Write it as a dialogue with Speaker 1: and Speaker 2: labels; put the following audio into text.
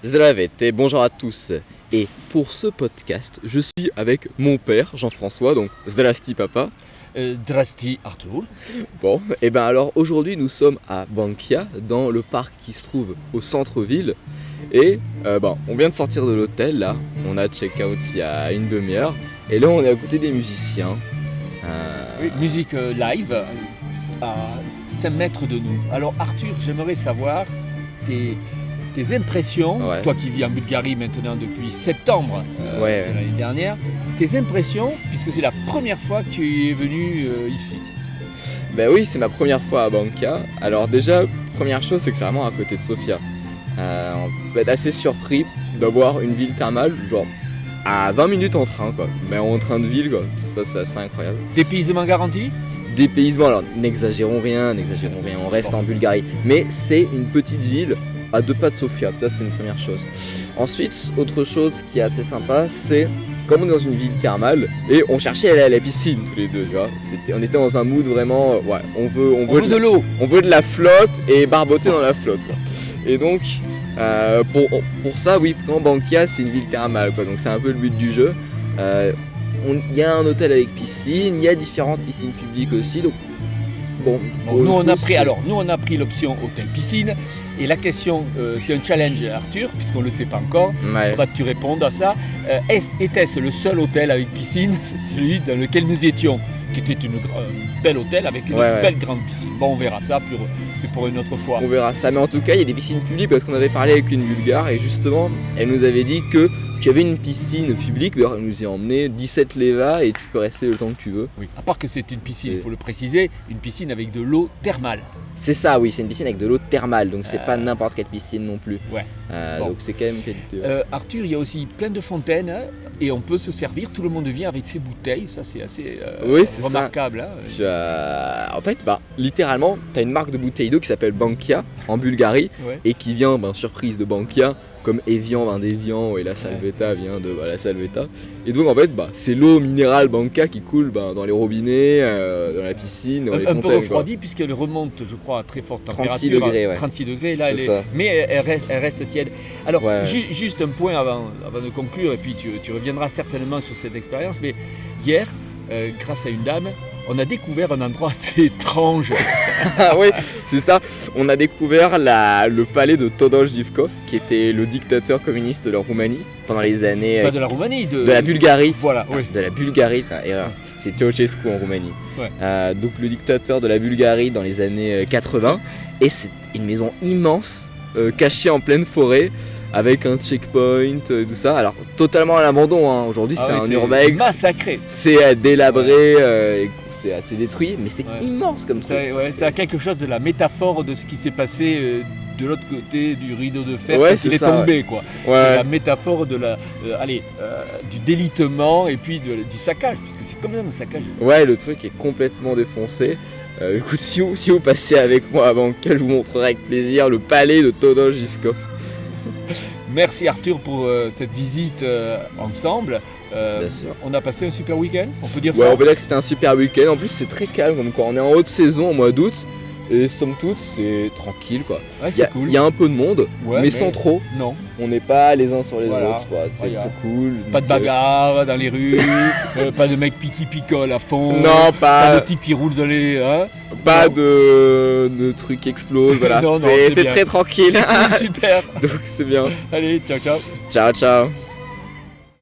Speaker 1: Zdravete, bonjour à tous. Et pour ce podcast, je suis avec mon père, Jean-François, donc Zdrasti papa.
Speaker 2: Zdrasti Arthur.
Speaker 1: Bon, et ben alors aujourd'hui nous sommes à Bankia, dans le parc qui se trouve au centre-ville. Et on vient de sortir de l'hôtel là, on a check-out il y a une demi-heure. Et là on est à côté des musiciens.
Speaker 2: Oui, musique live à 5 mètres de nous. Alors Arthur, j'aimerais savoir tes impressions,
Speaker 1: Ouais.
Speaker 2: toi qui vis en Bulgarie maintenant depuis septembre de l'année dernière, tes impressions, puisque c'est la première fois que tu es venu ici.
Speaker 1: Ben oui, c'est ma première fois à Bankia. Alors déjà, première chose, c'est que c'est vraiment à côté de Sofia. On peut être assez surpris d'avoir une ville thermale, genre à 20 minutes en train, quoi. Mais en train de ville, quoi. Ça, c'est assez incroyable.
Speaker 2: Dépaysement garanti?
Speaker 1: Dépaysement, alors n'exagérons rien, on reste en Bulgarie. Mais c'est une petite ville à 2 pas de Sofia, ça c'est une première chose. Ensuite, autre chose qui est assez sympa, c'est comme on est dans une ville thermale et on cherchait à aller à la piscine tous les deux, tu vois. On était dans un mood vraiment, on veut
Speaker 2: de l'eau.
Speaker 1: On veut de la flotte et barboter dans la flotte, quoi. Et donc, pour ça, oui, quand Bankia c'est une ville thermale, quoi. Donc c'est un peu le but du jeu. Il y a un hôtel avec piscine, il y a différentes piscines publiques aussi, donc
Speaker 2: Nous on a pris l'option hôtel-piscine et la question, c'est un challenge Arthur, puisqu'on ne le sait pas encore, il faudra que tu répondes à ça. Était-ce le seul hôtel avec piscine, celui dans lequel nous étions, qui était un bel hôtel avec une belle grande piscine. Bon, on verra ça, c'est pour une autre fois.
Speaker 1: On verra ça, mais en tout cas il y a des piscines publiques parce qu'on avait parlé avec une Bulgare et justement elle nous avait dit que tu avais une piscine publique, d'ailleurs elle nous y a emmené 17 leva et tu peux rester le temps que tu veux.
Speaker 2: Oui, à part que c'est une piscine, il faut le préciser, une piscine avec de l'eau thermale.
Speaker 1: C'est ça, oui, c'est une piscine avec de l'eau thermale, donc c'est pas n'importe quelle piscine non plus.
Speaker 2: Ouais.
Speaker 1: Donc c'est quand même qualité.
Speaker 2: Arthur, il y a aussi plein de fontaines et on peut se servir, tout le monde vient avec ses bouteilles, ça c'est assez remarquable. Hein.
Speaker 1: En fait, littéralement, tu as une marque de bouteille d'eau qui s'appelle Bankia en Bulgarie et qui vient, surprise de Bankia, comme Evian d'Evian et la Salvetta vient de la Salvetta. Et donc en fait, c'est l'eau minérale Bankia qui coule dans les robinets, dans la piscine, dans les fontaines.
Speaker 2: Un peu refroidie puisqu'elle remonte, je crois, à très forte température.
Speaker 1: 36 degrés,
Speaker 2: 36 degrés, là, mais elle reste tiède. Alors, juste un point avant de conclure, et puis tu reviendras certainement sur cette expérience, mais hier, grâce à une dame, on a découvert un endroit assez étrange.
Speaker 1: Oui, c'est ça. On a découvert le palais de Todor Živkov, qui était le dictateur communiste de la Roumanie pendant les années.
Speaker 2: Pas de la Roumanie, de
Speaker 1: la Bulgarie.
Speaker 2: Voilà, oui.
Speaker 1: De la Bulgarie, erreur. C'est Ceausescu en Roumanie.
Speaker 2: Ouais.
Speaker 1: Donc le dictateur de la Bulgarie dans les années 80. Et c'est une maison immense, cachée en pleine forêt, avec un checkpoint, tout ça. Alors totalement à l'abandon, hein. Aujourd'hui c'est un urbex.
Speaker 2: Massacré.
Speaker 1: C'est délabré. C'est assez détruit, mais c'est immense comme ça.
Speaker 2: Ça a quelque chose de la métaphore de ce qui s'est passé de l'autre côté du rideau de fer quand il est tombé, quoi. C'est la métaphore de du délitement et puis du saccage, puisque c'est quand même un saccage.
Speaker 1: Ouais, le truc est complètement défoncé. Écoute, si vous passez avec moi à Bankia, je vous montrerai avec plaisir le palais de Todor Živkov.
Speaker 2: Merci Arthur pour cette visite ensemble.
Speaker 1: Bien sûr.
Speaker 2: On a passé un super week-end, on peut dire
Speaker 1: ça.
Speaker 2: Ouais,
Speaker 1: on peut dire que c'était un super week-end. En plus, c'est très calme, comme quoi on est en haute saison au mois d'août. Et somme toute, c'est tranquille, quoi.
Speaker 2: Ouais, c'est cool.
Speaker 1: Il y a un peu de monde, mais sans trop.
Speaker 2: Non.
Speaker 1: On n'est pas les uns sur les autres, quoi. C'est très cool.
Speaker 2: Pas de bagarre dans les rues, pas de mecs qui picolent à fond.
Speaker 1: Non, pas
Speaker 2: de types qui roulent dans les.
Speaker 1: Pas de trucs qui explosent, voilà. C'est très tranquille.
Speaker 2: C'est super.
Speaker 1: Donc c'est bien.
Speaker 2: Allez, ciao, ciao.
Speaker 1: Ciao, ciao.